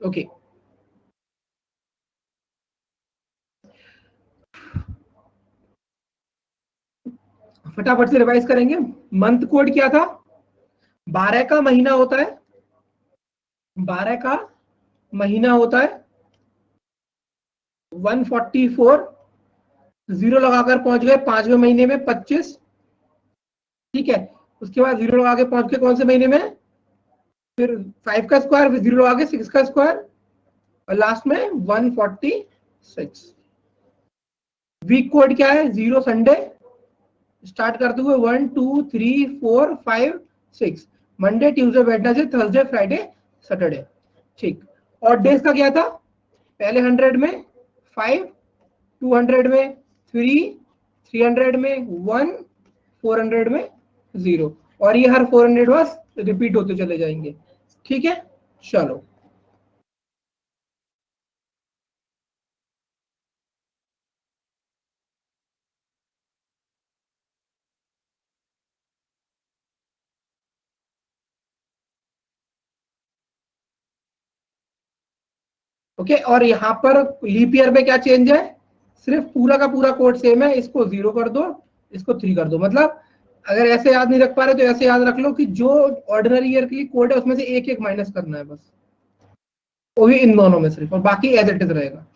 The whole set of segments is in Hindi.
ओके, फटाफट से रिवाइज करेंगे। मंथ कोड क्या था? 12 का महीना होता है, 12 का महीना होता है 144, जीरो लगाकर पहुंच गए 5वें महीने में 25, ठीक है। उसके बाद जीरो लगा के पहुंच के कौन से महीने में? फिर 5 का स्क्वायर, फिर जीरो लगा के 6 का स्क्वायर, और लास्ट में 146। वीक कोड क्या है? 0 संडे स्टार्ट करते हुए 1 2 3 4 5 6, Monday Tuesday Wednesday Thursday Friday Saturday, ठीक। और डेज का क्या था? पहले 100 में 5, 200 में 3, 300 में 1, 400 में 0, और ये हर 400 बस रिपीट होते चले जाएंगे, ठीक है। चलो, ओके। और यहाँ पर लीप ईयर में क्या चेंज है? सिर्फ पूरा का पूरा कोड सेम है, इसको 0 कर दो, इसको 3 कर दो। मतलब अगर ऐसे याद नहीं रख पा रहे तो ऐसे याद रख लो कि जो ऑर्डिनरी ईयर के लिए कोड है उसमें से एक एक माइनस करना है बस, वो भी इन दोनों में सिर्फ, और बाकी एज इट इज रहेगा।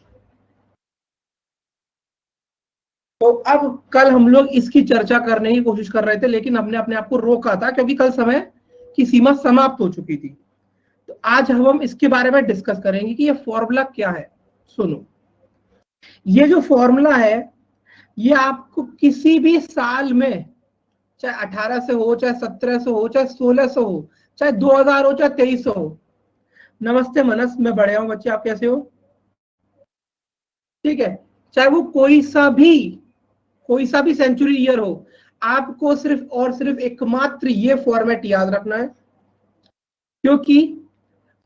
तो अब कल हम लोग इसकी चर्चा करने की कोशिश कर रहे थे, लेकिन हमने अपने आप को रोका था क्योंकि कल समय की सीमा समाप्त हो चुकी थी। तो आज हम इसके बारे में डिस्कस करेंगे कि ये फॉर्मूला क्या है। सुनो, ये जो फॉर्मूला है ये आपको किसी भी साल में, चाहे 18 से हो, चाहे 17 से हो, चाहे 16 से हो, चाहे 2000 हो, चाहे 2300 हो। नमस्ते मनस, मैं बढ़िया हूं बच्चे, आप कैसे हो? ठीक है, चाहे वो कोई सा भी सेंचुरी ईयर हो, आपको सिर्फ और सिर्फ एकमात्र ये फॉर्मेट याद रखना है। क्योंकि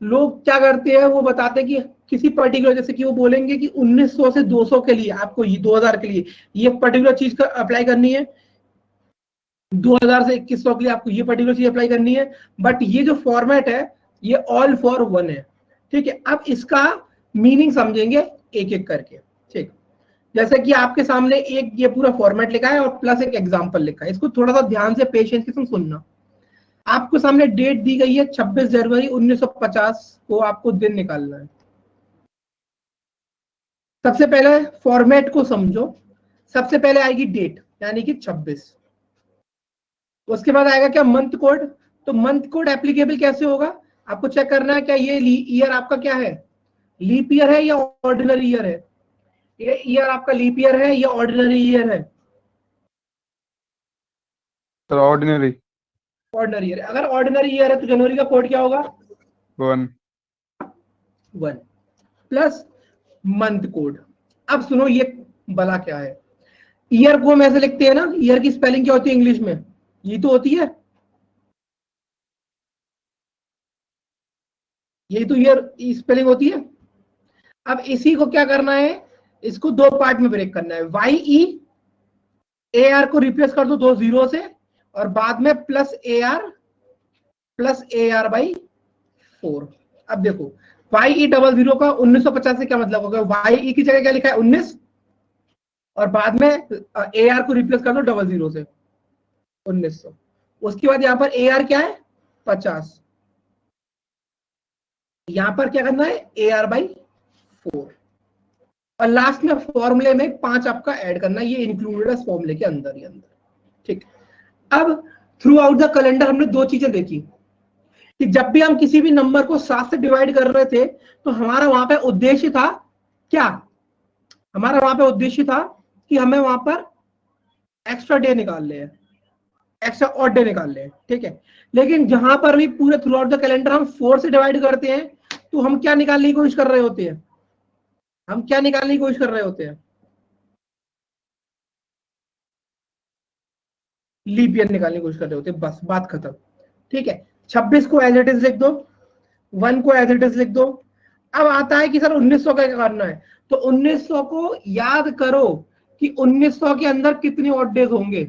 लोग क्या करते हैं, वो बताते हैं कि किसी पर्टिकुलर, जैसे कि वो बोलेंगे कि 1900 से 200 के लिए आपको, ये 2000 के लिए ये पर्टिकुलर चीज का अप्लाई करनी है, 2000 से 2100 के लिए आपको ये पर्टिकुलर चीज अप्लाई करनी है। बट ये जो फॉर्मेट है ये ऑल फॉर वन है, ठीक है। अब इसका मीनिंग समझेंगे एक एक करके, ठीक। जैसे कि आपके सामने एक ये पूरा फॉर्मेट लिखा है और प्लस एक एग्जांपल लिखा है, इसको थोड़ा सा ध्यान से पेशेंस के साथ सुनना। आपको सामने डेट दी गई है 26 जनवरी 1950 को, आपको दिन निकालना है। सबसे पहले फॉर्मेट को समझो। सबसे पहले आएगी डेट, यानी कि 26। उसके बाद आएगा क्या? Month code. तो मंथ कोड एप्लीकेबल कैसे होगा? आपको चेक करना है क्या ये ईयर आपका क्या है, लीप ईयर है या ऑर्डिनरी ईयर है। ये ईयर आपका लीप ईयर है या ऑर्डिनरी ईयर है? Sir ordinary. Ordinary year. अगर ऑर्डिनरी ईयर है तो जनवरी का कोड क्या होगा? 1 प्लस मंथ कोड। अब सुनो ये भला क्या है। ईयर को हम ऐसे लिखते हैं ना, ईयर की स्पेलिंग क्या होती है इंग्लिश में? ये तो होती है, यही तो ईयर स्पेलिंग होती है। अब इसी को क्या करना है, इसको दो पार्ट में ब्रेक करना है। वाई ई, ए आर को रिप्लेस कर दो दो जीरो से, और बाद में प्लस ए आर बाई 4। अब देखो, वाई ई डबल जीरो का 1950 से क्या मतलब होगा? वाई ई की जगह क्या लिखा है? 19, और बाद में ए आर को रिप्लेस कर दो डबल जीरो से, 1900। उसके बाद यहाँ पर ए आर क्या है? 50। यहां पर क्या करना है? ए आर बाई 4, और लास्ट में फॉर्मूले में 5 आपका ऐड करना है, ये इंक्लूडेड है फॉर्मूले के अंदर ही अंदर, ठीक। अब थ्रू आउट द कैलेंडर हमने दो चीजें देखी कि जब भी हम किसी भी नंबर को 7 से डिवाइड कर रहे थे तो हमारा वहां पे उद्देश्य था क्या? हमारा वहां पे उद्देश्य था कि हमें वहां पर एक्स्ट्रा डे निकाल ले, एक्स्ट्रा ऑड डे निकाल ले, ठीक है। लेकिन जहां पर भी पूरे थ्रू आउट द कैलेंडर हम 4 से डिवाइड करते हैं तो हम क्या निकालने की कोशिश कर रहे होते हैं? हम क्या निकालने की कोशिश कर रहे होते हैं? लीप ईयर निकालने की कोशिश कर रहे होते हैं, बस बात खत्म, ठीक है। 26 को एज इट इज लिख दो, 1 को एज इट इज लिख दो। अब आता है कि सर 1900 का क्या करना है? तो 1900 को याद करो कि 1900 के अंदर कितने ऑड डेज होंगे।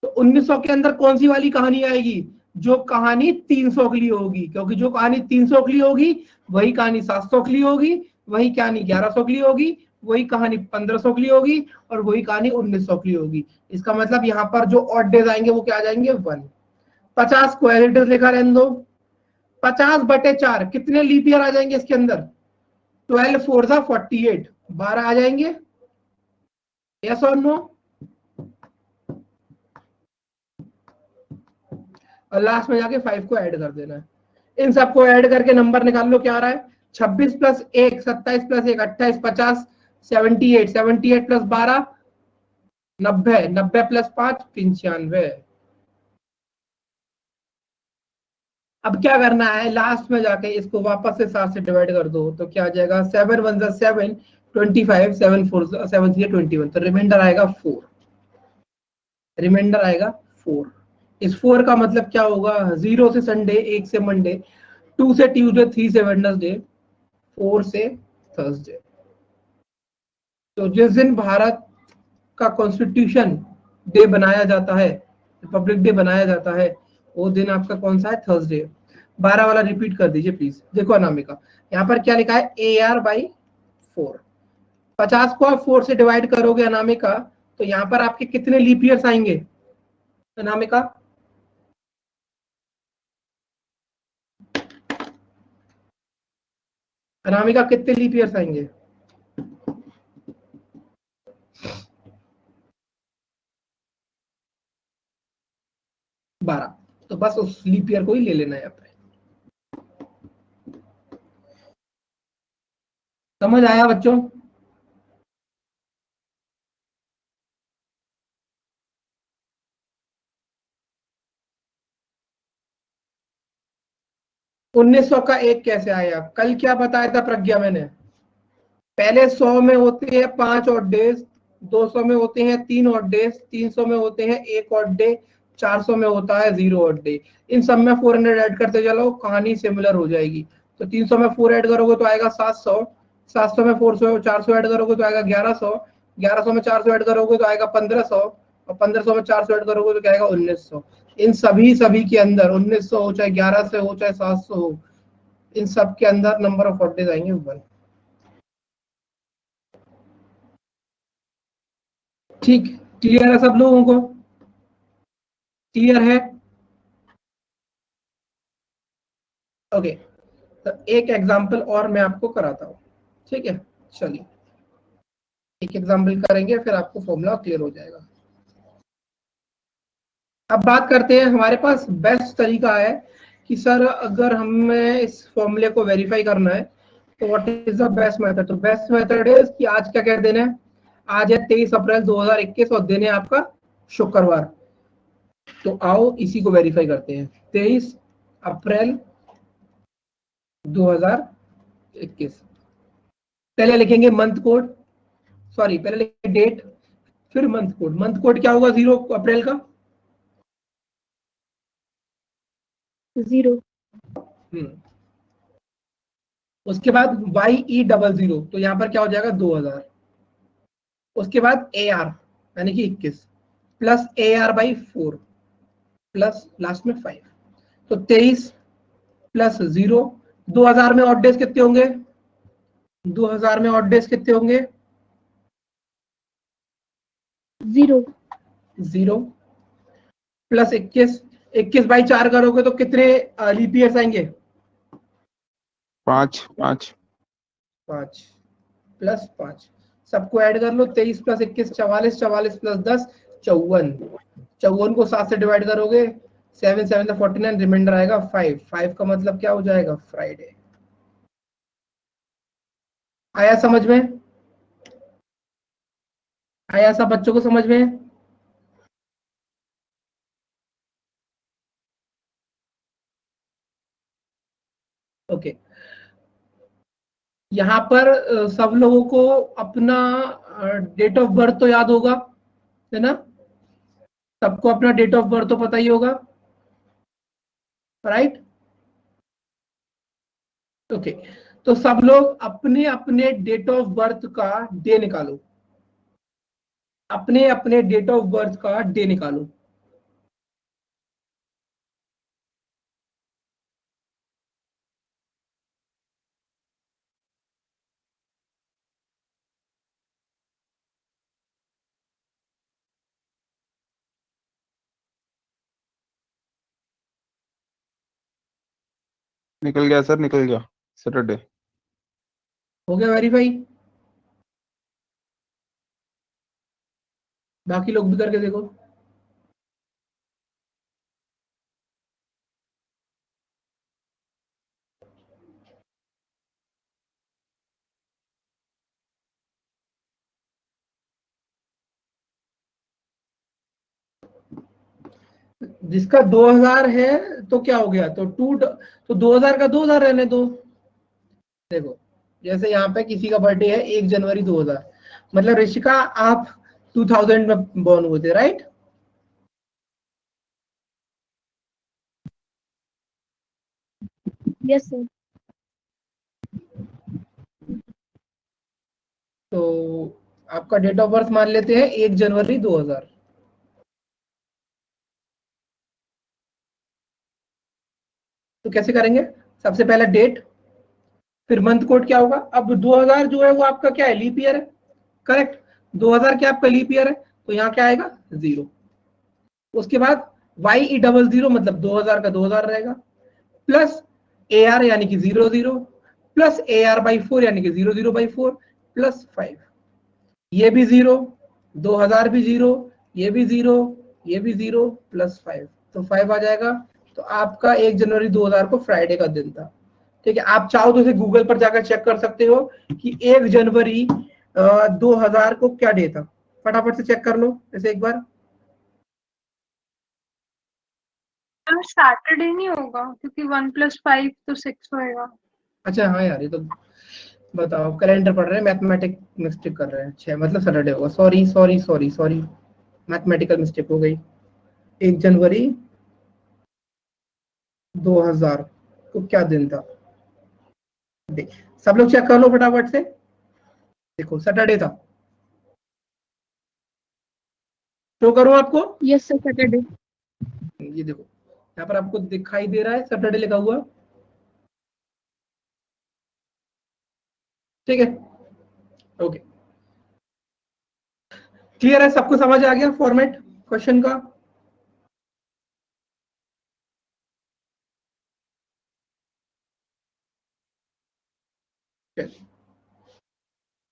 तो 1900 के अंदर कौन सी वाली कहानी आएगी? जो कहानी 300 के लिए होगी, क्योंकि जो कहानी 300 के लिए होगी वही कहानी 700 के लिए होगी, वही कहानी 1100 के लिए होगी, वही कहानी 1500 के लिए होगी, और वही कहानी 1900 के लिए होगी। इसका मतलब यहाँ पर जो ऑड डेज आएंगे वो क्या आ जाएंगे 1। 50 को एज इट इज लिखा रहने दो। 50/4 कितने लीप ईयर आ जाएंगे इसके अंदर? 12 4 48, 12 आ जाएंगे। यस और नो? और लास्ट में जाके 5 को ऐड कर देना है। इन सबको ऐड करके नंबर निकाल लो, क्या आ रहा है? 26 + 1 27 + 1 28 50 78 78 + 12 90 90 + 5 95। अब क्या करना है, लास्ट में जाके इसको वापस से 7 से डिवाइड कर दो, तो क्या आ जाएगा? 7 1 7 25 7 4 7 3 21, तो रिमाइंडर आएगा 4। रिमाइंडर आएगा 4। इस 4 का मतलब क्या होगा? 0 से संडे, 1 से मंडे, 2 से ट्यूसडे, 3 से वेडनेसडे, 4 से थर्सडे। तो जिस दिन भारत का कॉन्स्टिट्यूशन डे बनाया जाता है, रिपब्लिक डे बनाया जाता है, वो दिन आपका कौन सा है? थर्सडे। 12 वाला रिपीट कर दीजिए प्लीज। देखो अनामिका, यहाँ पर क्या लिखा है? AR/4। 50 को आप 4 से डिवाइड करोगे अनामिका, तो यहाँ पर आपके कितने लीप ईयर्स आएंगे अनामिका? अनामिका कितने लीप ईयर्स आएंगे? 12। तो बस उस लीप ईयर को ही ले लेना है यहाँ पे। समझ आया बच्चों? उन्नीस सौ का एक कैसे आया? कल क्या बताया था प्रज्ञा मैंने? पहले 100 में होते हैं 5 ऑड डेज, 200 में होते हैं 3 ऑड डेज, 300 में होते हैं 1 ऑड डे, 400 में होता है 0 ऑड डे। इन सब में 400 ऐड करते चलो, कहानी सिमिलर हो जाएगी। तो 300 में 4 ऐड करोगे तो आएगा 700, 700 में 400 ऐड करोगे तो आएगा 1100, 1100 में 400 ऐड करोगे तो आएगा 1500, और 1500 में 400 ऐड करोगे तो क्या आएगा? 1900। इन सभी के अंदर 1900 हो, चाहे 1100 हो, चाहे 700 हो, इन सब के अंदर नंबर ऑफ ऑड डेज आएंगे 1। ठीक, क्लियर है सब लोगों को? क्लियर है? ओके, तो एक एग्जांपल और मैं आपको कराता हूँ, ठीक है? चलिए एक एग्जांपल करेंगे, फिर आपको फॉर्मूला क्लियर हो जाएगा। अब बात करते हैं, हमारे पास बेस्ट तरीका है कि सर अगर हमें इस फॉर्मूले को वेरीफाई करना है तो what is the best method? तो बेस्ट मेथड इज कि आज क्या कह देना है? आज है 23 अप्रैल 2021 और दिन है आपका शुक्रवार। तो आओ इसी को वेरीफाई करते हैं। 23 अप्रैल 2021। पहले लिखेंगे मंथ कोड, सॉरी पहले लिखेंगे डेट, फिर मंथ कोड। मंथ कोड क्या होगा 0 अप्रैल का? 0। उसके बाद YE00, तो यहाँ पर क्या हो जाएगा? 2000। उसके बाद AR यानी कि 21 प्लस AR/4 प्लस लास्ट में 5, तो 23 प्लस 0। 2000 में ऑड डेज कितने होंगे? 2000 में ऑड डेज कितने होंगे? 0 0 प्लस 21, 21/4 करोगे तो कितने लीप ईयर्स आएंगे? 5 5 5 प्लस 5, सबको ऐड कर लो। 23 + 21 44, 44 + 10 54, 54 को 7 से डिवाइड करोगे, 7 7 49, रिमाइंडर आएगा 5। 5 का मतलब क्या हो जाएगा? फ्राइडे। आया समझ में? आया सब बच्चों को समझ में? ओके, यहाँ पर सब लोगों को अपना डेट ऑफ बर्थ तो याद होगा, है ना? सबको अपना डेट ऑफ बर्थ तो पता ही होगा, राइट? ओके, तो सब लोग अपने अपने डेट ऑफ बर्थ का डे निकालो। अपने अपने डेट ऑफ बर्थ का डे निकालो। निकल गया सर, निकल गया सैटरडे। हो गया वेरीफाई? बाकी लोग भी करके देखो। जिसका 2000 है तो क्या हो गया, तो 2000 का 2000 रहने दो। देखो जैसे यहाँ पे किसी का बर्थडे है 1 जनवरी 2000, मतलब ऋषिका आप 2000 में बॉर्न हुए थे, राइट? Yes sir. तो आपका डेट ऑफ बर्थ मान लेते हैं 1 जनवरी 2000। तो कैसे करेंगे? सबसे पहला डेट, फिर मंथ कोड क्या होगा। अब 2000 जो है वो आपका क्या है, लीप ईयर है, करेक्ट? 2000 क्या आपका लीप ईयर है, तो यहाँ क्या आएगा, 0। उसके बाद YE00 मतलब 2000 का 2000 रहेगा, प्लस AR यानी कि 00, प्लस AR/4 यानी कि 00/4, प्लस 5, ये भी 0, 2000 भी 0, ये भी 0, ये भी 0, प्लस 5, तो 5 आ जाएगा। तो आपका 1 जनवरी 2000 को फ्राइडे का दिन था। ठीक है, आप चाहो तो इसे गूगल पर जाकर चेक कर सकते हो कि 1 जनवरी 2000 को क्या डे था। फटाफट से चेक कर लो इसे एक बार। सैटरडे नहीं होगा क्योंकि 1 + 5 तो 6 होएगा। अच्छा हाँ यार, ये तो बताओ, कैलेंडर पढ़ रहे हैं, मैथमेटिक मिस्टेक कर रहे हैं। 6 मतलब सैटरडे होगा, sorry sorry sorry sorry, mathematical mistake हो गई। 1 जनवरी 2000 को क्या दिन था, देख सब लोग चेक कर लो फटाफट से। देखो सैटरडे था, शो करूं आपको? Yes sir, Saturday. ये देखो यहाँ पर आपको दिखाई दे रहा है सैटरडे लिखा हुआ, ठीक है? ओके, क्लियर है, सबको समझ आ गया फॉर्मेट क्वेश्चन का?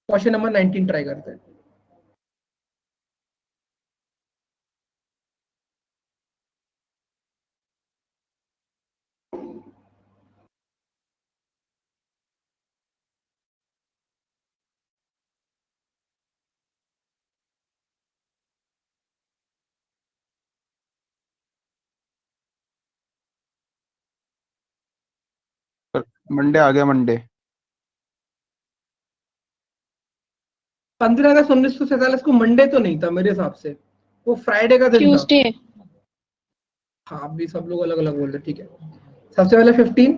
क्वेश्चन नंबर 19 ट्राई करते हैं। मंडे आ गया, मंडे। 15 अगस्त 1947 को मंडे तो नहीं था मेरे हिसाब से, वो फ्राइडे का दिन था। ट्यूसडे। हाँ अभी सब लोग अलग अलग बोल रहे, ठीक है। सबसे पहले 15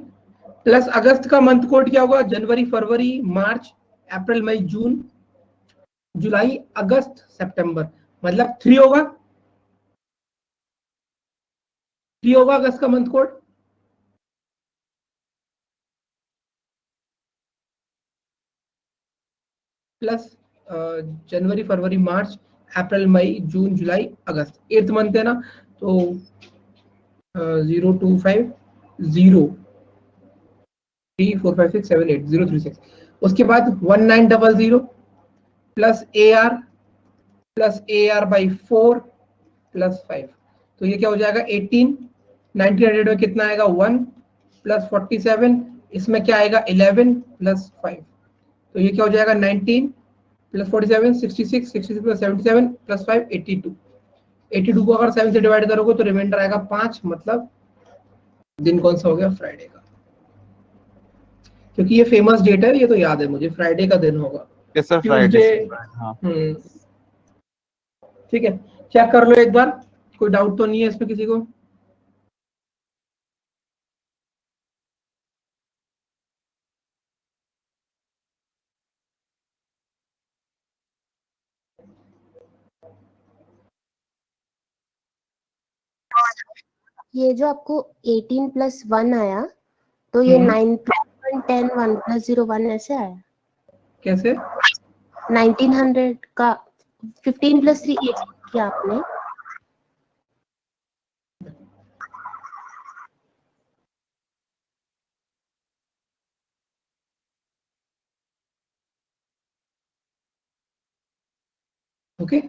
प्लस अगस्त का मंथ कोड क्या होगा, जनवरी फरवरी मार्च अप्रैल मई जून जुलाई अगस्त सितंबर, मतलब 3 होगा, 3 होगा अगस्त का मंथ कोड। प्लस जनवरी फरवरी मार्च अप्रैल मई जून जुलाई अगस्त, 8th मंथ है ना, तो 025 0 3 4 5 6 7 8 036। उसके बाद 1900 plus AR plus AR/4 plus 5, तो ये क्या हो जाएगा 18। 1900 में कितना आएगा 1 प्लस 47, इसमें क्या आएगा 11 प्लस 5, तो ये क्या हो जाएगा 19 प्लस 47 66, 66 प्लस 77 प्लस 5 82। 82 को अगर 7 से डिवाइड करोगे तो रिमाइंडर आएगा 5, मतलब दिन कौन सा हो गया, फ्राइडे का। क्योंकि ये फेमस डेट है, ये तो याद है मुझे, फ्राइडे का दिन होगा, यस सर, ट्यूसडे। फ्राइडे। हाँ ठीक है, चेक कर लो एक बार, कोई डाउट तो नहीं है इसमें किसी को? ये जो आपको 18 + 1 आया, तो ये 9 + 1 10 1 + 0 1 ऐसे आया। कैसे? 1900 का 15 + 3 8 किया आपने। ओके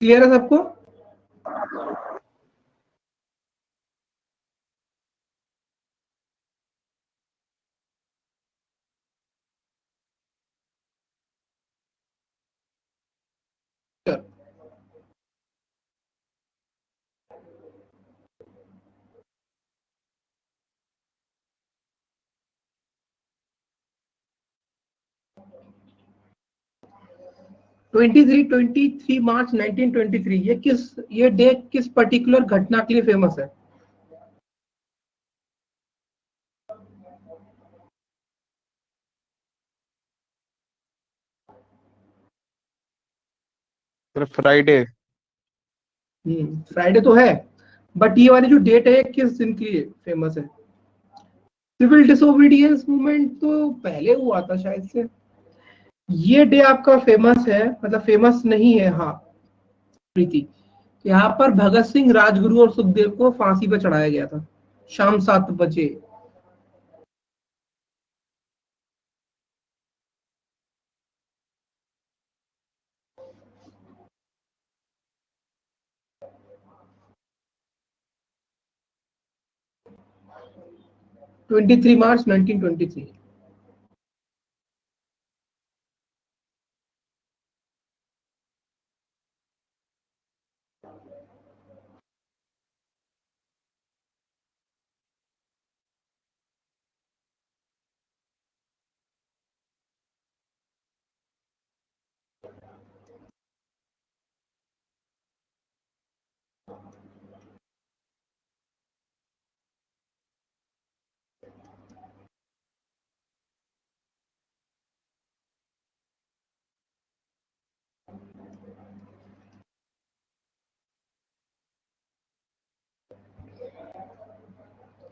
क्लियर है सबको? (23 मार्च 1923) ये डे किस पर्टिकुलर घटना के लिए फेमस है? फ्राइडे। फ्राइडे तो है, बट ये वाली जो डेट है किस दिन के लिए फेमस है? सिविल डिसोबीडियंस मूवमेंट तो पहले हुआ था शायद से। ये डे आपका फेमस है, मतलब फेमस नहीं है। हाँ प्रीति, यहाँ पर भगत सिंह, राजगुरु और सुखदेव को फांसी पर चढ़ाया गया था शाम 7 बजे। (23 मार्च 1923)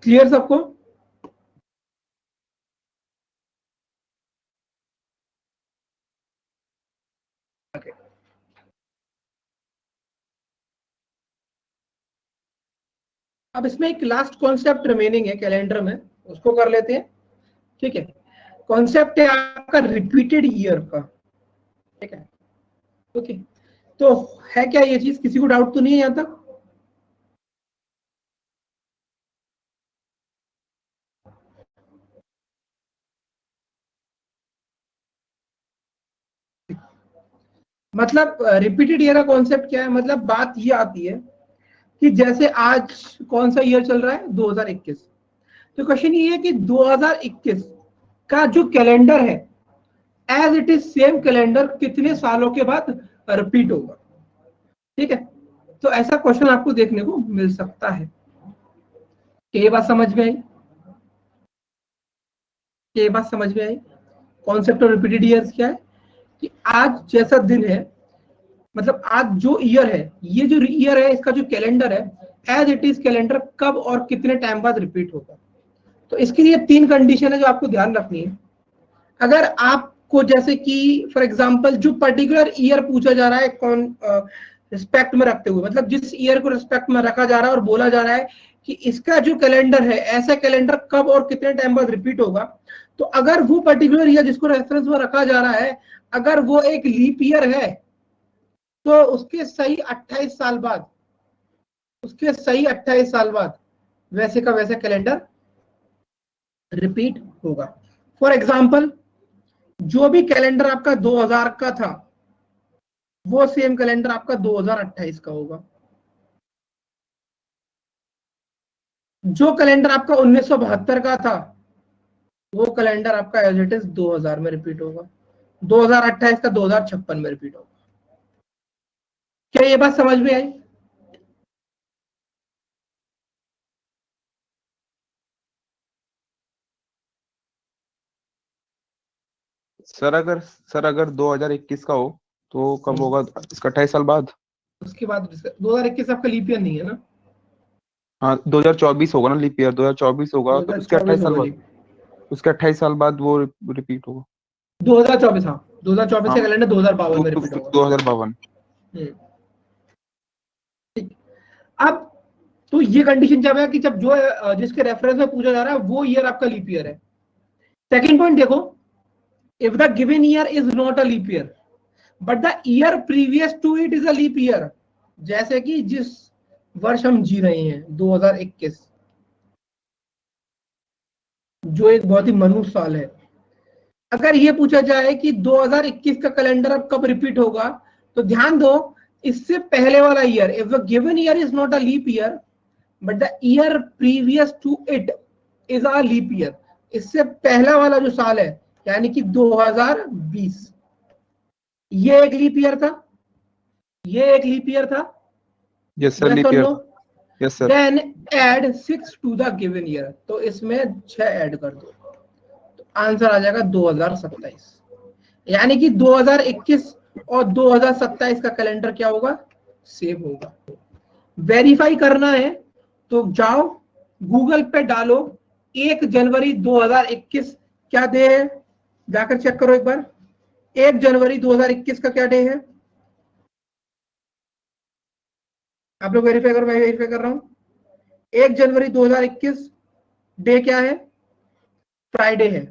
क्लियर सबको? अब इसमें एक लास्ट कॉन्सेप्ट रिमेनिंग है कैलेंडर में, उसको कर लेते हैं। ठीक है, कॉन्सेप्ट है आपका रिपीटेड ईयर का। ठीक है, ओके, तो है क्या ये चीज? किसी को डाउट तो नहीं है यहां तक? मतलब रिपीटेड ईयर का कॉन्सेप्ट क्या है? मतलब बात ये आती है कि जैसे आज कौन सा ईयर चल रहा है? 2021। तो क्वेश्चन ये है कि 2021 का जो कैलेंडर है as it is same calendar कितने सालों के बाद रिपीट होगा? ठीक है, तो ऐसा क्वेश्चन आपको देखने को मिल सकता है। ये बात समझ में आई? ये बात समझ में आई? कॉन्सेप्ट ऑफ रिपीटेड ईयर्स क्या है कि आज जैसा दिन है, मतलब आज जो ईयर है, ये जो ईयर है इसका जो कैलेंडर है एज इट इज कैलेंडर कब और कितने टाइम बाद रिपीट होगा। तो इसके लिए 3 कंडीशन है जो आपको ध्यान रखनी है। अगर आपको जैसे कि फॉर एग्जांपल जो पर्टिकुलर ईयर पूछा जा रहा है कौन रिस्पेक्ट में रखते हुए, मतलब जिस ईयर को रिस्पेक्ट में रखा जा रहा है और बोला जा रहा है कि इसका जो कैलेंडर है ऐसा कैलेंडर कब और कितने टाइम बाद रिपीट होगा, तो अगर वो पर्टिकुलर ईयर जिसको रेफरेंस में रखा जा रहा है अगर वो एक लीप ईयर है तो उसके सही 28 साल बाद, उसके सही 28 साल बाद वैसे का वैसा कैलेंडर रिपीट होगा। फॉर एग्जांपल जो भी कैलेंडर आपका 2000 का था वो सेम कैलेंडर आपका 2028 का होगा। जो कैलेंडर आपका 1972 का था वो कैलेंडर आपका एज इट इज 2000 में रिपीट होगा। 2028 का 2056 में रिपीट होगा। क्या ये बात समझ में आई? सर अगर 2021 का हो तो कब होगा? इसका 28 साल बाद। उसके बाद 2021 आपका लीप ईयर नहीं है ना? हाँ 2024 होगा ना, लीप ईयर 2024 होगा तो उसके 28 साल बाद, उसके 28 साल बाद वो रिपीट होगा। 2024, हाँ 2024 का कैलेंडर 2052 में रिपीट होगा। 2052। ठीक। अब तो ये कंडीशन जब है कि जब जो जिसके रेफरेंस में पूछा जा रहा है वो ईयर आपका लीप ईयर है। सेकंड पॉइंट देखो, if the given year is not a leap year but the year previous to it is a leap year, जैसे कि जिस वर्ष हम जी रहे हैं 2021, जो एक बहुत ही मनुष्य साल है, अगर ये पूछा जाए कि 2021 का कैलेंडर अब कब रिपीट होगा, तो ध्यान दो इससे पहले वाला year, if the given year is not a leap year but the year previous to it is a leap year, इससे पहला वाला जो साल है यानी कि 2020, ये एक लीप ईयर था, ये एक लीप ईयर था। Yes sir, leap year. Yes sir. Then add 6 to the given year, तो इसमें 6 ऐड कर दो, तो आंसर आ जाएगा 2027। यानी कि 2021 और 2027 का कैलेंडर क्या होगा, सेम होगा। वेरीफाई करना है तो जाओ गूगल पे डालो 1 जनवरी 2021 क्या डे है, जाकर चेक करो एक बार। 1 जनवरी 2021 का क्या डे है, आप लोग वेरीफाई करो, मैं वेरीफाई कर रहा हूं। 1 जनवरी 2021 डे क्या है, फ्राइडे है।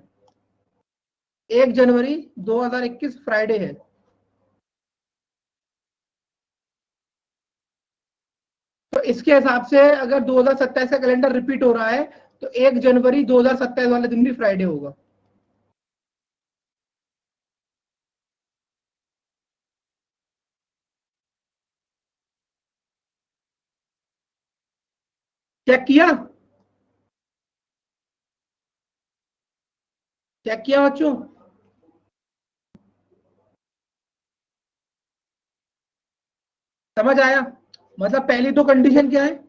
1 जनवरी 2021 फ्राइडे है। तो इसके हिसाब से अगर 2027 का कैलेंडर रिपीट हो रहा है तो 1 जनवरी 2027 वाले दिन भी फ्राइडे होगा। चेक किया, चेक किया बच्चों? समझ आया? मतलब पहली तो कंडीशन क्या है,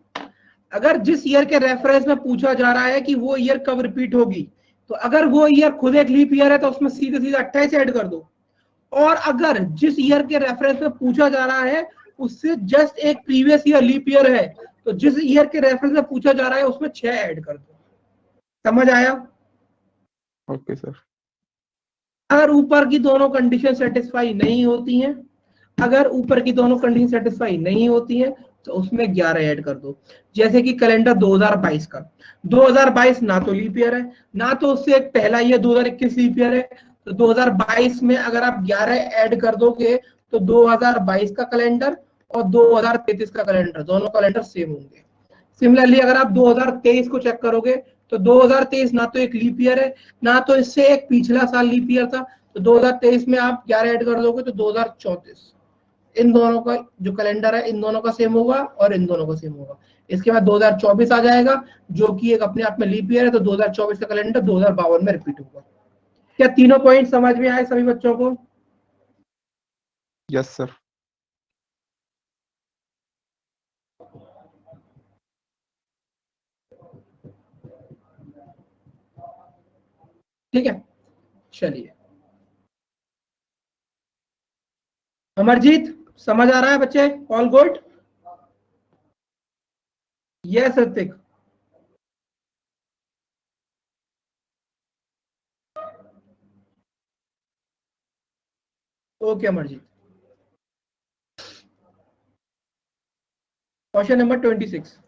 अगर जिस ईयर के रेफरेंस में पूछा जा रहा है कि वो ईयर कब रिपीट होगी, तो अगर वो ईयर खुद एक लीप ईयर है तो उसमें सीधे सीधे 28 ऐड कर दो। और अगर जिस ईयर के रेफरेंस में पूछा जा रहा है उससे जस्ट एक प्रीवियस ईयर लीप ईयर है, तो जिस ईयर के रेफरेंस में पूछा जा रहा है उसमें 6 ऐड कर दो। समझ आया? Okay sir. अगर ऊपर की दोनों कंडीशन सेटिस्फाई नहीं होती हैं, अगर ऊपर की दोनों कंडीशन सेटिस्फाई नहीं होती हैं तो उसमें 11 ऐड कर दो। जैसे कि कैलेंडर 2022 का, 2022 ना तो लीप ईयर है ना तो उससे एक पहला ईयर 2021 लीप ईयर है, तो 2022 में अगर आप 11 ऐड कर दोगे तो 2022 का कैलेंडर और 2033 का कैलेंडर, दोनों कैलेंडर सेम होंगे। सिमिलरली अगर आप 2023 को चेक करोगे तो 2023 ना तो एक लीप ईयर है ना तो इससे एक पिछला साल लीप ईयर था, तो 2023 में आप 11 ऐड कर दोगे तो 2034। इन दोनों का जो कैलेंडर है इन दोनों का सेम होगा और इन दोनों का सेम होगा। इसके बाद 2024 आ जाएगा जो कि एक अपने आप में लीप ईयर है, तो 2024 का कैलेंडर 2052 में रिपीट होगा। क्या तीनों पॉइंट समझ में आए सभी बच्चों को? Yes sir. ठीक है, चलिए। अमरजीत समझ आ रहा है बच्चे? All good? Yes Hrithik. Okay Amarjeet. Question number 26।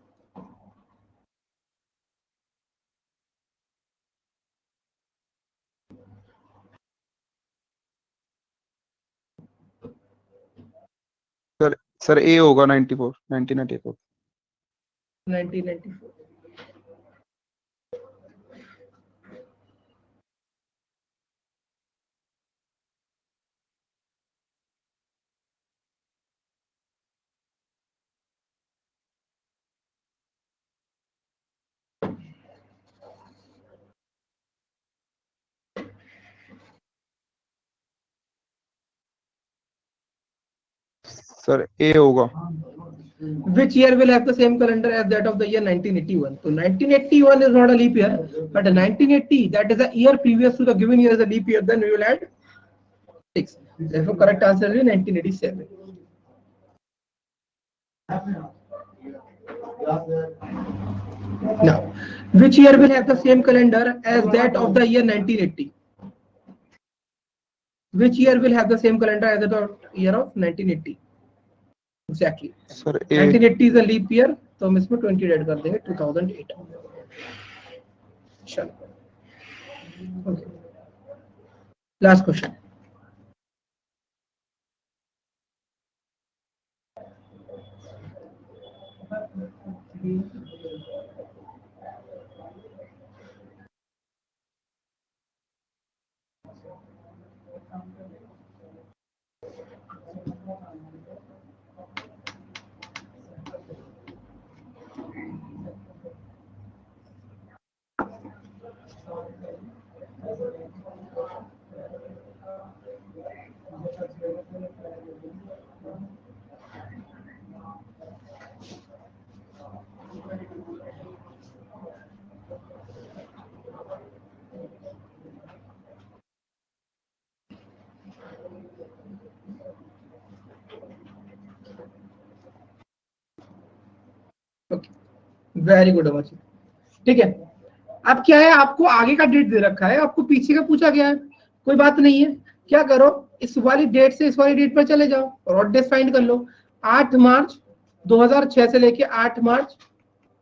Sir A होगा 94, 1994। 1994। सर ए होगा। Which year will have the same calendar as that of the year 1981? So 1981 is not a leap year, but 1980, that is a year previous to the given year as a leap year. Then we will add 6. Therefore, correct answer is 1987. Now, which year will have the same calendar as that of the year 1980? Which year will have the same calendar as the year of 1980? Exactly. Sir 1980 is a leap year, तो हम इसमें 20 ऐड कर देंगे 2008. चलो, okay. Last question. Very good Amarjeet. ठीक है, अब क्या है, आपको आगे का डेट दे रखा है, आपको पीछे का पूछा गया है, कोई बात नहीं है. क्या करो, इस वाली डेट से इस वाली डेट पर चले जाओ और ऑड डेज फाइंड कर लो. 8 मार्च 2006 से लेके 8 मार्च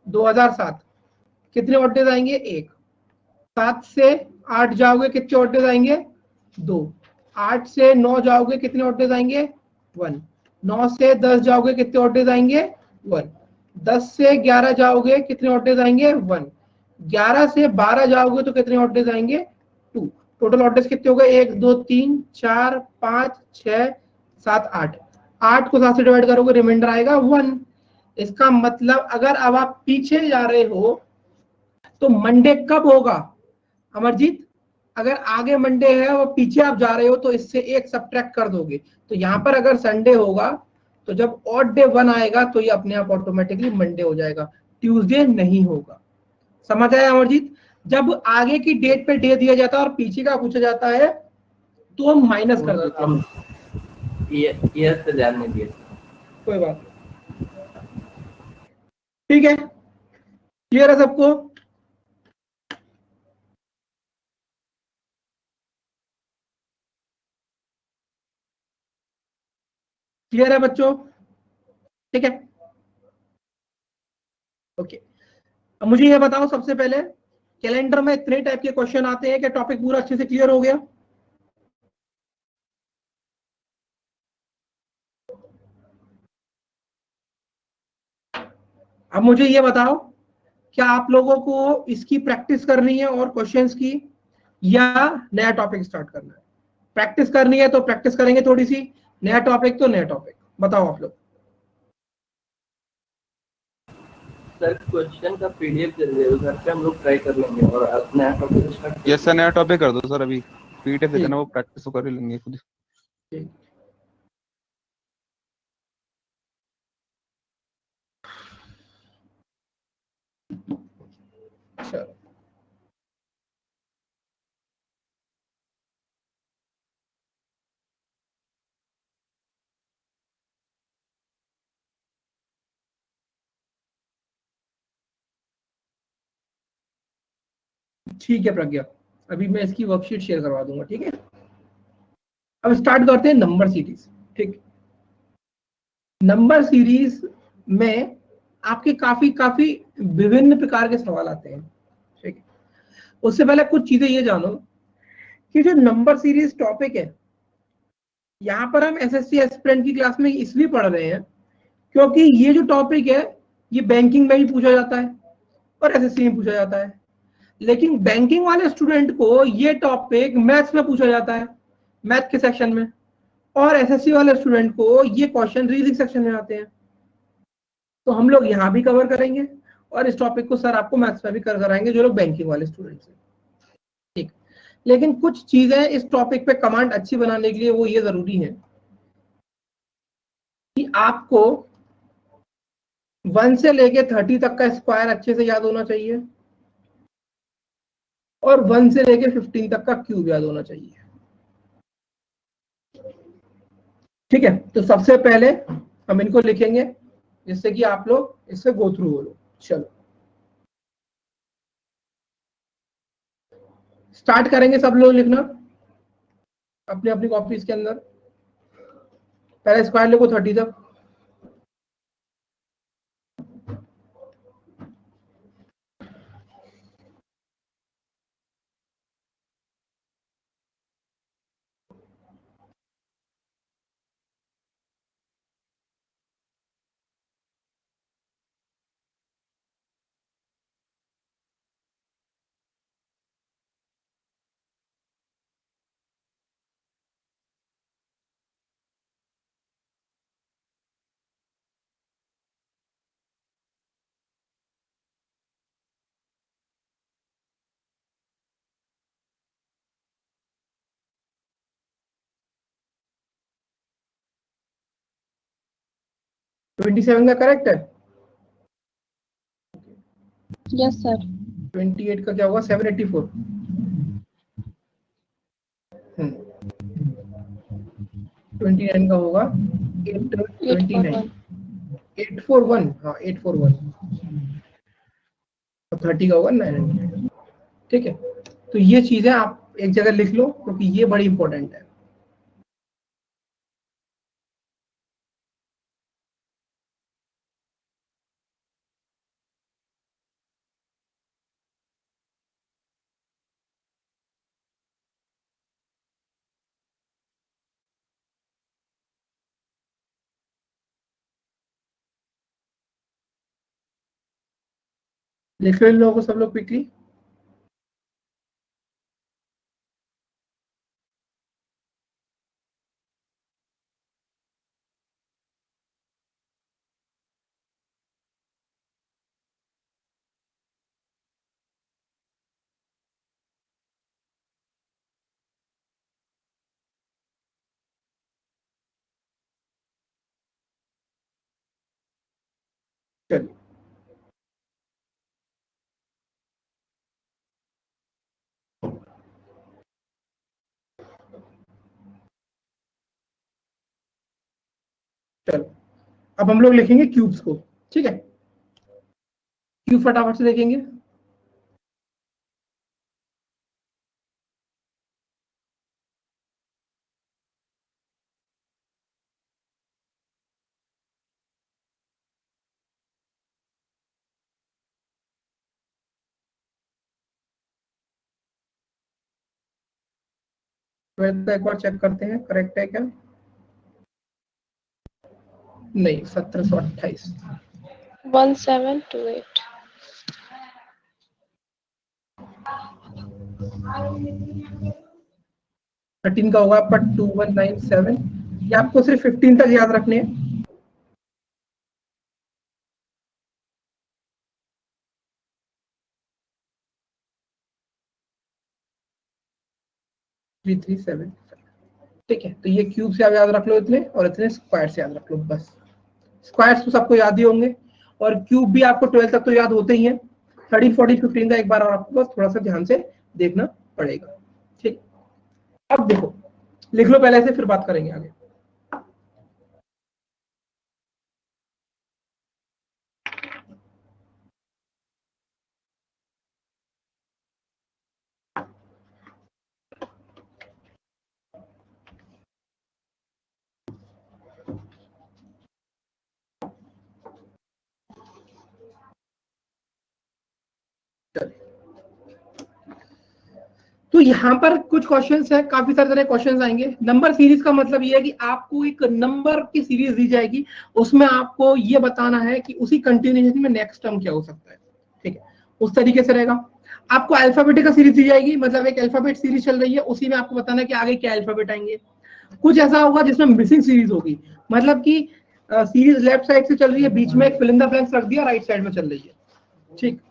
2007 कितने ऑड डेज आएंगे? 1. 7 से 8 जाओगे कितने ऑड डेज आएंगे? 2. 8 से 9 जाओगे कितने ऑड डेज आएंगे? 1. 9 से 10 जाओगे कितने ऑड डेज आएंगे? 1. 10 से 11 जाओगे कितने ऑड डेज आएंगे? 1. 11 से 12 जाओगे तो कितने ऑड डेज आएंगे? 2. टोटल ऑड डेज कितने हो गए? 1 2 3 4 5 6 7 8. 8 को 7 से डिवाइड करोगे, रिमाइंडर आएगा 1. इसका मतलब अगर अब आप पीछे जा रहे हो तो मंडे कब होगा अमरजीत? अगर आगे मंडे है और पीछे आप जा रहे हो तो इससे 1 सब्ट्रैक्ट कर दोगे. तो यहां पर अगर संडे होगा तो जब ऑड डे 1 आएगा तो ये अपने आप ऑटोमेटिकली मंडे हो जाएगा, ट्यूसडे नहीं होगा. समझ आया अमरजीत? जब आगे की डेट पे डे दिया जाता है और पीछे का पूछा जाता है तो हम माइनस कर देते हैं. ये से ध्यान नहीं दिया. कोई बात नहीं. ठीक है, क्लियर है सबको? क्लियर है बच्चों? ठीक है, ओके. अब मुझे ये बताओ, सबसे पहले कैलेंडर में इतने टाइप के क्वेश्चन आते हैं कि टॉपिक पूरा अच्छे से क्लियर हो गया? अब मुझे ये बताओ, क्या आप लोगों को इसकी प्रैक्टिस करनी है और क्वेश्चंस की, या नया टॉपिक स्टार्ट करना है? प्रैक्टिस करनी है तो प्रैक्टिस करेंगे थोड़ी सी, नया टॉपिक तो नया टॉपिक. बताओ आप लोग. सर क्वेश्चन का पीडीएफ दे दे, घर पे हम लोग ट्राई कर लेंगे और नया टॉपिक स्टार्ट. यस सर, नया टॉपिक कर दो सर. अभी पीडीएफ दे देना, वो प्रैक्टिस तो कर ही लेंगे खुद. चलो, ठीक है प्रज्ञा, अभी मैं इसकी वर्कशीट शेयर करवा दूंगा. ठीक है, अब स्टार्ट करते हैं नंबर सीरीज. ठीक, नंबर सीरीज में आपके काफी विभिन्न प्रकार के सवाल आते हैं. ठीक है, उससे पहले कुछ चीजें ये जानो कि जो नंबर सीरीज टॉपिक है, यहाँ पर हम एसएससी एस्पिरेंट की क्लास में इसलिए पढ़ रहे हैं क्योंकि ये जो टॉपिक है ये बैंकिंग में भी पूछा जाता है और एसएससी में पूछा जाता है. लेकिन बैंकिंग वाले स्टूडेंट को ये टॉपिक मैथ्स में पूछा जाता है, मैथ के सेक्शन में, और एसएससी वाले स्टूडेंट को ये क्वेश्चन रीजनिंग सेक्शन में आते हैं. तो हम लोग यहाँ भी कवर करेंगे और इस टॉपिक को सर आपको मैथ्स में भी कर कराएंगे जो लोग बैंकिंग वाले स्टूडेंट्स हैं. ठीक, लेकिन कुछ चीजें इस टॉपिक पे कमांड अच्छी बनाने के लिए वो ये जरूरी है कि आपको 1 से लेके 30 तक का स्क्वायर अच्छे से याद होना चाहिए और 1 से लेके 15 तक का क्यूब याद होना चाहिए. ठीक है, तो सबसे पहले हम इनको लिखेंगे जिससे कि आप लोग इससे गो थ्रू हो लो. चलो स्टार्ट करेंगे, सब लोग लिखना. अपनी अपनी कॉपीज के अंदर। पहले स्क्वायर लिखो 30 तक। तो 27 का करेक्ट है। Yes sir. 28 का क्या होगा? 784। 29 का होगा 829। 841, हाँ 841। और 30 का होगा 900। ठीक है, तो ये चीजें आप एक जगह लिख लो क्योंकि ये बड़ी इंपॉर्टेंट है। लिख लो इन लोगों को सब लोग क्विकली। चलिए चलो, अब हम लोग लिखेंगे क्यूब्स को। ठीक है, क्यूब फटाफट से देखेंगे। तो एक बार चेक करते हैं करेक्ट है क्या। नहीं, 1728। 1728। 13 का होगा आपका 2197। ये आपको सिर्फ 15 तक याद रखने हैं। ठीक है, तो ये क्यूब से आप याद रख लो इतने, और इतने स्क्वायर से याद रख लो बस। स्क्वायर्स तो सबको याद ही होंगे, और क्यूब भी आपको 12 तक तो याद होते ही हैं। 30, 40, 15 का एक बार और आपको बस थोड़ा सा ध्यान से देखना पड़ेगा। ठीक, अब देखो लिख लो पहले से, फिर बात करेंगे आगे। तो यहाँ पर कुछ क्वेश्चंस है, काफी सारे तरह क्वेश्चंस आएंगे। नंबर सीरीज का मतलब ये है कि आपको एक नंबर की सीरीज दी जाएगी, उसमें आपको ये बताना है कि उसी कंटिन्यूएशन में नेक्स्ट टर्म क्या हो सकता है। ठीक है, उस तरीके से रहेगा। आपको अल्फाबेट का सीरीज दी जाएगी, मतलब एक अल्फाबेट सीरीज चल रही है, उसी में आपको बताना है कि आगे क्या अल्फाबेट आएंगे। कुछ ऐसा होगा जिसमें मिसिंग सीरीज होगी, मतलब कि सीरीज लेफ्ट साइड से चल रही है, बीच में एक फिल इन द ब्लैंक्स रख दिया, राइट साइड में चल रही है। ठीक,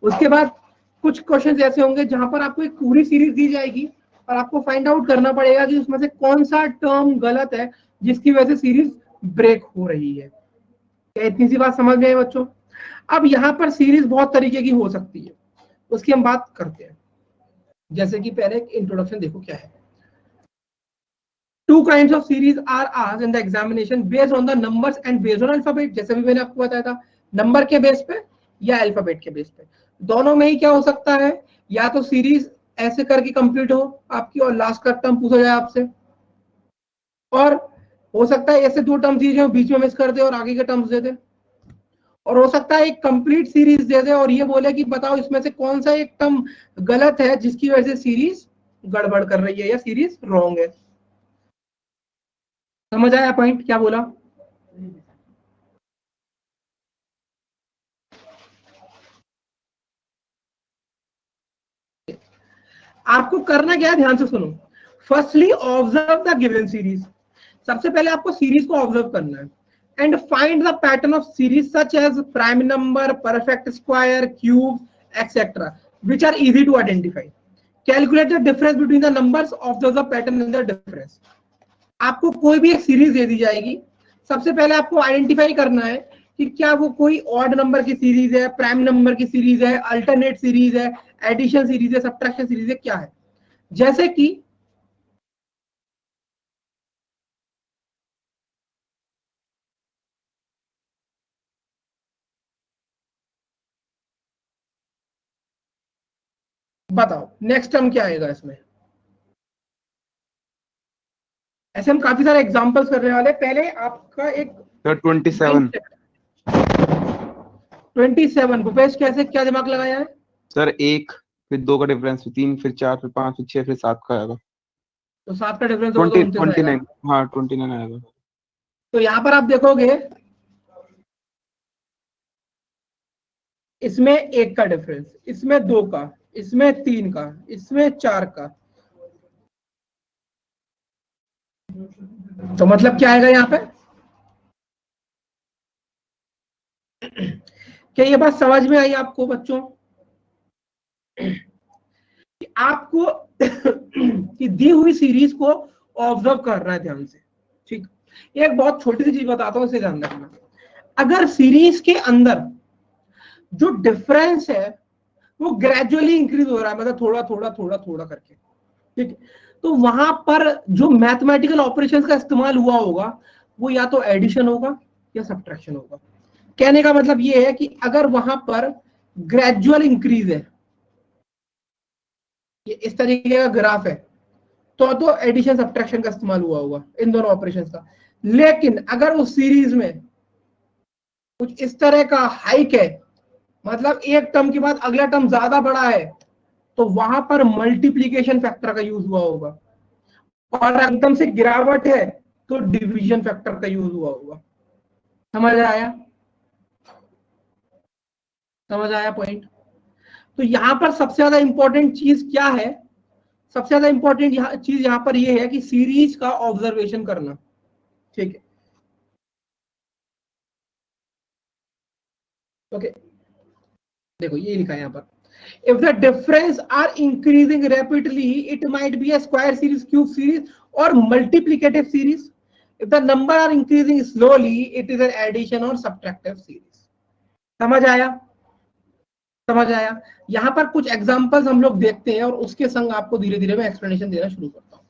उसके बाद कुछ क्वेश्चन ऐसे होंगे जहां पर आपको एक पूरी सीरीज दी जाएगी और आपको फाइंड आउट करना पड़ेगा कि उसमें से कौन सा टर्म गलत है जिसकी वजह से सीरीज ब्रेक हो रही है। क्या इतनी सी बात समझ में आई बच्चों? अब यहाँ पर सीरीज बहुत तरीके की हो सकती है, उसकी हम बात करते हैं। जैसे कि पहले एक इंट्रोडक्शन देखो क्या है। Two kinds of series are asked in the examination based on the numbers and based on alphabet। जैसे भी मैंने आपको बताया था, नंबर के बेस पे या अल्फाबेट के बेस पे, दोनों में ही क्या हो सकता है, या तो सीरीज ऐसे करके कंप्लीट हो आपकी और लास्ट का टर्म पूछा जाए आपसे, और हो सकता है ऐसे 2 टर्म्स दिए जो बीच में मिस कर दे और आगे के टर्म्स दे दे, और हो सकता है एक कंप्लीट सीरीज दे दे और ये बोले कि बताओ इसमें से कौन सा एक टर्म गलत है जिसकी वजह से सीरीज गड़बड़ कर रही है या सीरीज रॉन्ग है। समझ आया पॉइंट क्या बोला? आपको करना क्या है, ध्यान से सुनो। Firstly observe the given series. सबसे पहले आपको सीरीज को ऑब्जर्व करना है and find the pattern of series such as prime number, perfect square, cube etcetera which are easy to identify. Calculate the difference between the numbers of the pattern in the difference. आपको कोई भी एक सीरीज दे दी जाएगी, सबसे पहले आपको आइडेंटिफाई करना है कि क्या वो कोई ऑड नंबर की सीरीज है, प्राइम नंबर की सीरीज है, अल्टरनेट सीरीज है, एडिशन सीरीज है, सब्ट्रैक्शन सीरीज है, क्या है। जैसे कि बताओ नेक्स्ट टर्म क्या आएगा इसमें। ऐसे हम काफी सारे एग्जांपल्स करने वाले। पहले आपका एक सर 27 27 भूपेश कैसे क्या दिमाग लगाया है? सर, 1 फिर 2 का डिफरेंस, फिर 3 फिर 4 फिर 5 फिर 6 फिर 7 का आएगा। तो 7 का डिफरेंस होगा तो 29 आएगा। 29, हाँ 29 आएगा। तो यहां पर आप देखोगे इसमें 1 का डिफरेंस, इसमें 2 का, इसमें 3 का, इसमें 4 का। तो मतलब क्या आएगा यहाँ पे? क्या ये बात समझ में आई आपको बच्चों? कि आपको कि दी हुई सीरीज को ऑब्जर्व करना है ध्यान से। ठीक, एक बहुत छोटी सी चीज बताता हूं, इसे ध्यान रखना। अगर सीरीज के अंदर जो डिफरेंस है वो ग्रेजुअली इंक्रीज हो रहा है, मतलब थोड़ा थोड़ा थोड़ा थोड़ा करके, ठीक, तो वहां पर जो मैथमेटिकल ऑपरेशंस का इस्तेमाल हुआ होगा वो या तो एडिशन होगा या सब्ट्रैक्शन होगा। कहने का मतलब ये है कि अगर वहां पर ग्रेजुअल इंक्रीज है, ये इस तरीके का ग्राफ है, तो एडिशन सब्ट्रैक्शन का इस्तेमाल हुआ होगा इन दोनों ऑपरेशंस का। लेकिन अगर उस सीरीज में कुछ इस तरह का हाइक है, मतलब एक टर्म के बाद अगला टर्म ज्यादा बड़ा है, तो वहां पर मल्टीप्लीकेशन फैक्टर का यूज हुआ होगा, और एकदम से गिरावट है तो डिवीजन फैक्टर का यूज हुआ होगा। समझ आया? समझ आया पॉइंट? तो यहां पर सबसे ज्यादा इंपॉर्टेंट चीज क्या है? सबसे ज्यादा इंपॉर्टेंट चीज यहां पर यह है कि सीरीज का ऑब्जर्वेशन करना। ठीक है, ओके, देखो ये लिखा है यहाँ पर, if the difference are increasing rapidly it might be a square series, cube series or multiplicative series. If the number are increasing slowly it is an addition or subtractive series. समझ आया? समझ आया? यहाँ पर कुछ एग्जांपल्स हम लोग देखते हैं और उसके संग आपको धीरे धीरे मैं एक्सप्लेनेशन देना शुरू करता हूँ।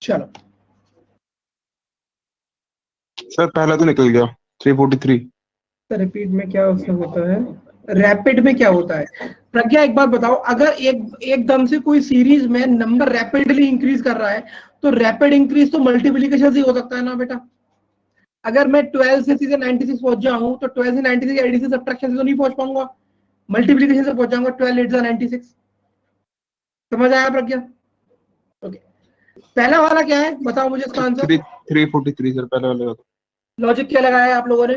चलो सर पहला तो निकल गया 343। तो रिपीट में क्या उसमें होता है, रैपिड में क्या होता है? प्रज्ञा एक बात बताओ, अगर एकदम से कोई सीरीज में नंबर रैपिडली इंक्रीज कर रहा है तो रैपिड इंक्रीज तो मल्टीप्लिकेशन से ही हो सकता है ना बेटा। अगर मैं 12 से सीधे 96 पहुंच जाऊं तो 12 से 96 एडिशन सब्ट्रैक्शन से तो नहीं पहुंच पाऊंगा, मल्टीप्लिकेशन से पहुंच जाऊंगा। 12 8 96। समझ आया प्रज्ञा? ओके, पहला वाला क्या है बताओ मुझे इसका आंसर। 343 सर पहले वाले का। लॉजिक क्या लगाया आप लोगों ने?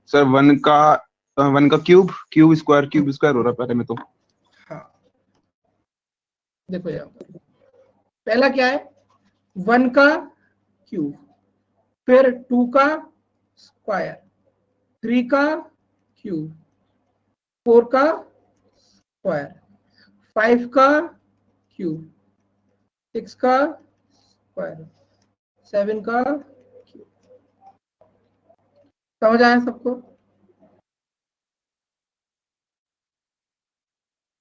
सर 1 का क्यूब स्क्वायर हो रहा है पहले में तो। हाँ देखो यार, पहला क्या है, 1 का क्यूब, फिर 2 का स्क्वायर, 3 का क्यूब, 4 का स्क्वायर, 5 का क्यूब, 6 का स्क्वायर, 7 का क्यूब। समझ आया सबको?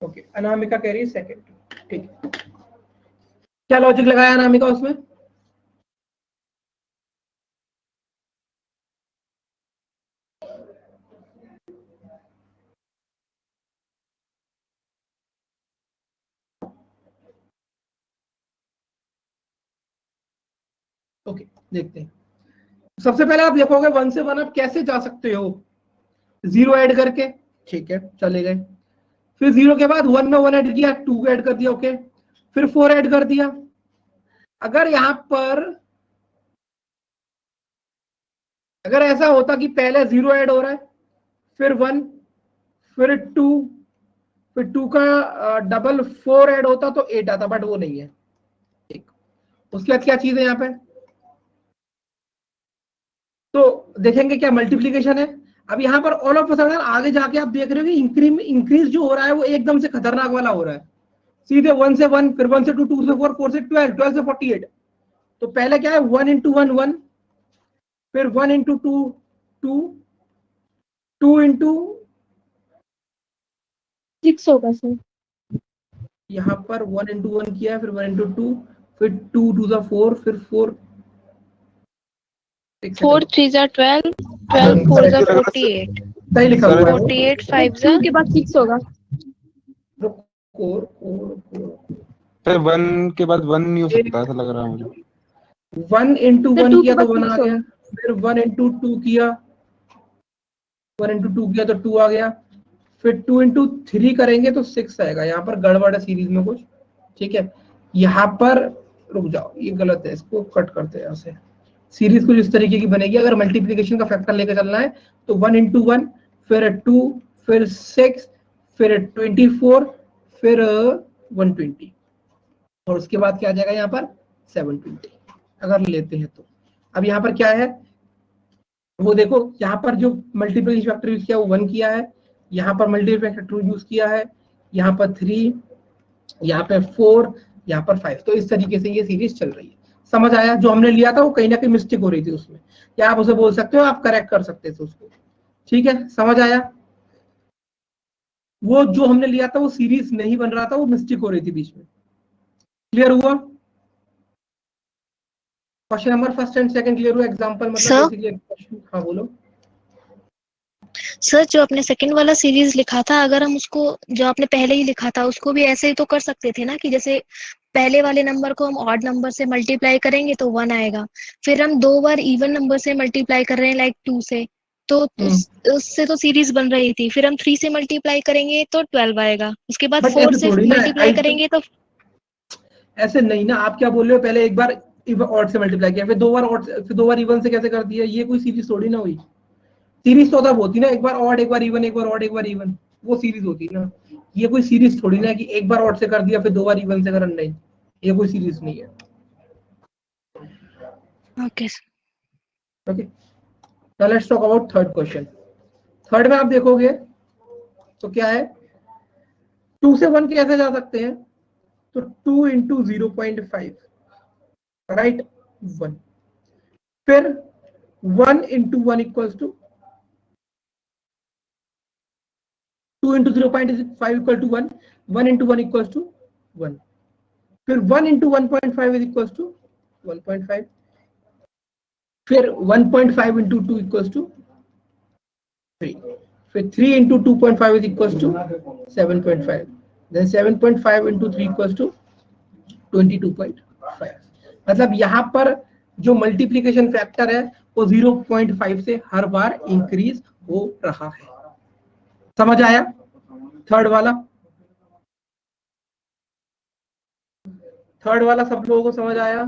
ओके, अनामिका कह रही है सेकंड। ठीक है, क्या लॉजिक लगाया अनामिका उसमें? ओके देखते हैं। सबसे पहले आप देखोगे 1 से 1 आप कैसे जा सकते हो, 0 ऐड करके। ठीक है, चले गए। फिर 0 के बाद 1 में 1 ऐड किया, 2 ऐड कर दिया, ओके। फिर 4 ऐड कर दिया। अगर यहां पर अगर ऐसा होता कि पहले 0 ऐड हो रहा है, फिर 1, फिर 2, फिर 2 का डबल 4 ऐड होता तो 8 आता, बट वो नहीं है। ठीक, उसके बाद क्या चीज है यहाँ पे, तो देखेंगे क्या मल्टीप्लीकेशन है। अब यहाँ पर ऑल ऑफ अ सडन आगे जाके आप देख रहे हो कि इंक्रीज जो हो रहा है वो एकदम से खतरनाक वाला हो रहा है। सीधे 1 से 1, फिर 1 से 2, 2 से 4, 4 से 12, 12 से 48। तो पहले क्या है, 1 इंटू 1 1, फिर 1 इंटू 2 2, 2 इंटू 6 होगा सर। यहाँ पर 1 इंटू 1 किया है, फिर 1 इंटू 2, फिर 2 2 सा 4, फिर 4 4 3 जा 12, 12 4 जा 48, सही लिखा हुआ है 48 5 जा 2 के बाद 6 होगा। सर 1 के बाद 1 नहीं हो सकता ऐसा लग रहा है मुझे। 1 इंटू सर 1 2 किया के तो बाद 1 आ 6 गया, होगा। फिर 1 इंटू 2 किया, 1 इंटू 2 किया तो 2 आ गया, फिर 2 इंटू 3 करेंगे तो 6 आएगा। यहाँ पर गड़बड़ है सीरीज में कुछ। ठीक है, यहाँ पर रुक जाओ, ये गलत है, इसको कट करते हैं यहाँ से। सीरीज कुछ इस तरीके की बनेगी, अगर मल्टीप्लिकेशन का फैक्टर लेकर चलना है तो 1 इंटू 1, फिर 2, फिर 6, फिर 24, फिर 120, और उसके बाद क्या आ जाएगा यहाँ पर 720 अगर लेते हैं तो। अब यहाँ पर क्या है वो देखो, यहाँ पर जो मल्टीप्लिकेशन फैक्टर यूज किया वो 1 किया है, यहाँ पर मल्टीप्लिकेशन फैक्टर यूज किया है, यहाँ पर 3, यहाँ पे 4, यहाँ पर 5। तो इस तरीके से ये सीरीज चल रही है। समझ आया? जो हमने लिया था वो कहीं ना कहीं मिस्टेक हो रही थी उसमें, या आप उसे बोल सकते हो, आप करेक्ट कर सकते थे उसको। ठीक है, समझ आया? वो जो हमने लिया था वो सीरीज नहीं बन रहा था, वो मिस्टेक हो रही थी बीच में। क्लियर हुआ? Question number first and second clear हुआ? एग्जांपल मतलब बेसिकली। हाँ बोलो सर। जो आपने सेकंड वाला सीरीज लिखा था, अगर हम उसको जो आपने पहले ही लिखा था उसको भी ऐसे ही तो कर सकते थे ना, कि जैसे पहले वाले नंबर को हम ऑड नंबर से मल्टीप्लाई करेंगे तो 1 आएगा, फिर हम 2 बार इवन नंबर से मल्टीप्लाई कर रहे हैं लाइक 2 से, तो उससे तो सीरीज बन रही थी। फिर हम 3 से मल्टीप्लाई करेंगे तो 12 आएगा, उसके बाद 4 से मल्टीप्लाई करेंगे तो ऐसे नहीं ना। आप क्या बोल रहे हो, पहले एक बार ऑड से मल्टीप्लाई किया, फिर 2 बार ऑड, फिर 2 बार इवन से कैसे कर दिया? ये कोई सीरीज थोड़ी ना हुई। सीरीज तो तब होती ना, एक बार ऑड एक बार इवन, एक बार ऑड एक बार इवन, वो सीरीज होती ना। ये कोई सीरीज थोड़ी ना कि एक बार ऑड से कर दिया फिर 2 बार इवन से कर, नहीं, ये कोई सीरीज नहीं है। Okay okay, now let's talk about third question. Third में आप देखोगे तो क्या है, 2 से 1 कैसे जा सकते हैं, तो 2 इंटू 0.5, राइट, 1, फिर 1 into 1 equals to 2 into 0.5 equal to 1, 1 into 1 equals to 1, फिर 1 इंटू 1.5 इज इक्वल्स टू 1.5, फिर 1.5 इंटू 2 इक्वल्स टू 3, फिर 3 into 2.5 is equals to 7.5, then 7.5 into 3 equals to 22.5। मतलब यहाँ पर जो मल्टीप्लिकेशन फैक्टर है वो 0.5 से हर बार इंक्रीज हो रहा है। समझ आया? थर्ड वाला सब लोगों को समझ आया?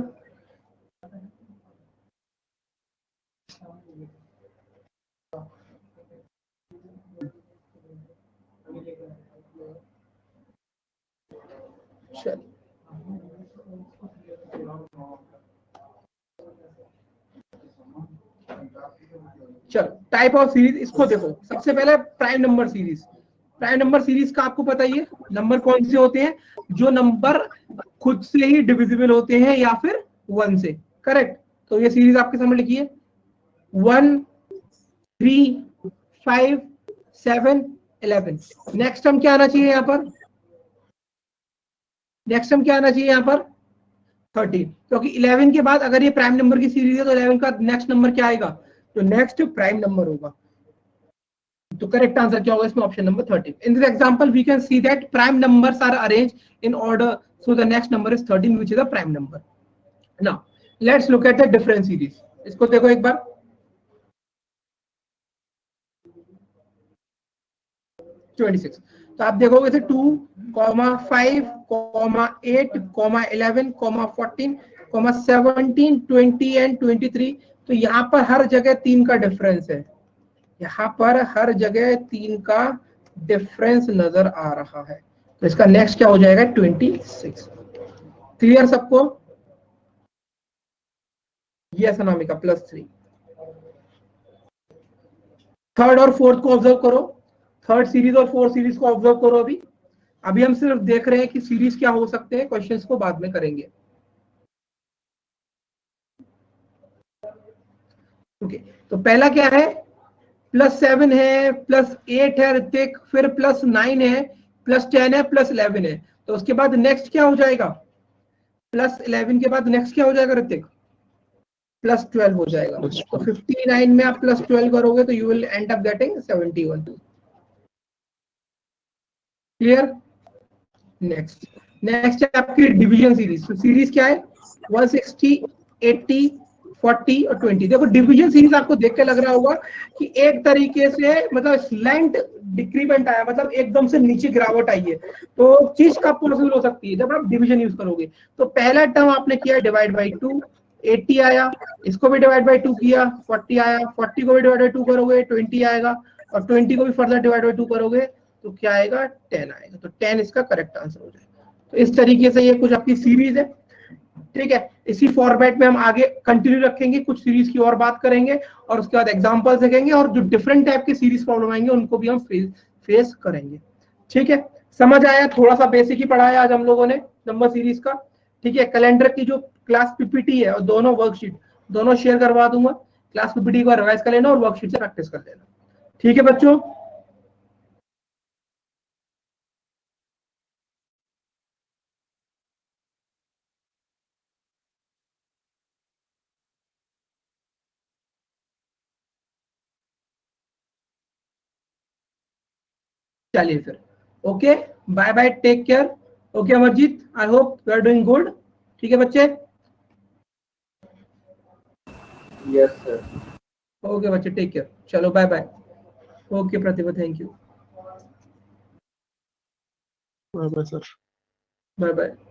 चल चलो टाइप ऑफ सीरीज इसको देखो। सबसे पहले prime number series. Prime number series का आपको पता ही है नंबर कौन से होते हैं, जो नंबर खुद से ही डिविजिबल होते हैं या फिर 1 से। करेक्ट। तो ये सीरीज आपके सामने लिखी है 1, 3, 5, 7, 11। नेक्स्ट टर्म क्या आना चाहिए यहाँ पर? नेक्स्ट टर्म क्या आना चाहिए यहाँ पर? 13, क्योंकि 11 के बाद अगर ये प्राइम नंबर की सीरीज है तो 11 का नेक्स्ट नंबर क्या आएगा? तो नेक्स्ट प्राइम नंबर होगा। तो करेक्ट आंसर क्या होगा इसमें? Option number 13। In this example we can see that prime numbers are arranged in order, so the next number is 13 which is a prime number. Now let's look at the different series. इसको देखो एक बार। 26। तो आप देखोगे इसे 2, 5, 8, 11, 14, 17, 20 एंड 23। तो यहाँ पर हर जगह 3 का डिफरेंस है। यहाँ पर हर जगह 3 का डिफरेंस नजर आ रहा है। तो इसका नेक्स्ट क्या हो जाएगा? 26। क्लियर सबको? यस अनामिका, +3। थर्ड और फोर्थ को ऑब्जर्व करो। थर्ड सीरीज और फोर्थ सीरीज को ऑब्जर्व करो। अभी हम सिर्फ देख रहे हैं कि सीरीज क्या हो सकते हैं, क्वेश्चंस को बाद में करेंगे। ओके, तो पहला क्या है? +7 है, +8 है ऋतिक, फिर +9 है, +10 है, +11 है। तो उसके बाद नेक्स्ट क्या हो जाएगा? +11 के बाद नेक्स्ट क्या हो जाएगा ऋतिक? +12 हो जाएगा। तो 59 में आप +12 करोगे तो you will and up getting 71। Clear? Next है आपकी डिवीजन सीरीज। तो सीरीज क्या है? 160, 80, 40 और 20। देखो डिवीजन सीरीज आपको देख के लग रहा होगा कि एक तरीके से मतलब स्लैंट डिक्रीमेंट आया, मतलब एकदम से नीचे गिरावट आई है। तो चीज कब पॉसिबल हो सकती है? जब आप डिवीजन यूज करोगे। तो पहला टर्म आपने किया डिवाइड बाई 2, 80 आया, इसको भी डिवाइड बाई 2 किया, 40 आया, 40 को भी डिवाइड बाई 2 करोगे 20 आएगा, और 20 को भी फर्दर डिवाइड बाई 2 करोगे तो क्या आएगा? 10 आएगा। तो 10 इसका करेक्ट आंसर हो जाएगा। तो इस तरीके से ये कुछ आपकी सीरीज है। ठीक है, इसी फॉर्मेट में हम आगे कंटिन्यू रखेंगे, कुछ सीरीज की और बात करेंगे और उसके बाद एग्जांपल्स देखेंगे, और जो डिफरेंट टाइप की सीरीज प्रॉब्लम आएंगे उनको भी हम फेस करेंगे। ठीक है, समझ आया? थोड़ा सा बेसिक ही पढ़ाया आज हम लोगों ने नंबर सीरीज का। ठीक है, कैलेंडर की जो क्लास पीपीटी है और दोनों वर्कशीट दोनों शेयर करवा दूंगा। क्लास पीपीटी को रिवाइज कर लेना और वर्कशीट से प्रैक्टिस कर लेना। ठीक है बच्चों? चलिए फिर, okay, bye bye, take care. Okay Amarjeet, I hope you are doing good. ठीक है बच्चे? Yes sir. ओके बच्चे, टेक केयर। चलो bye bye. Okay Pratibha, thank you. Bye bye sir. Bye bye.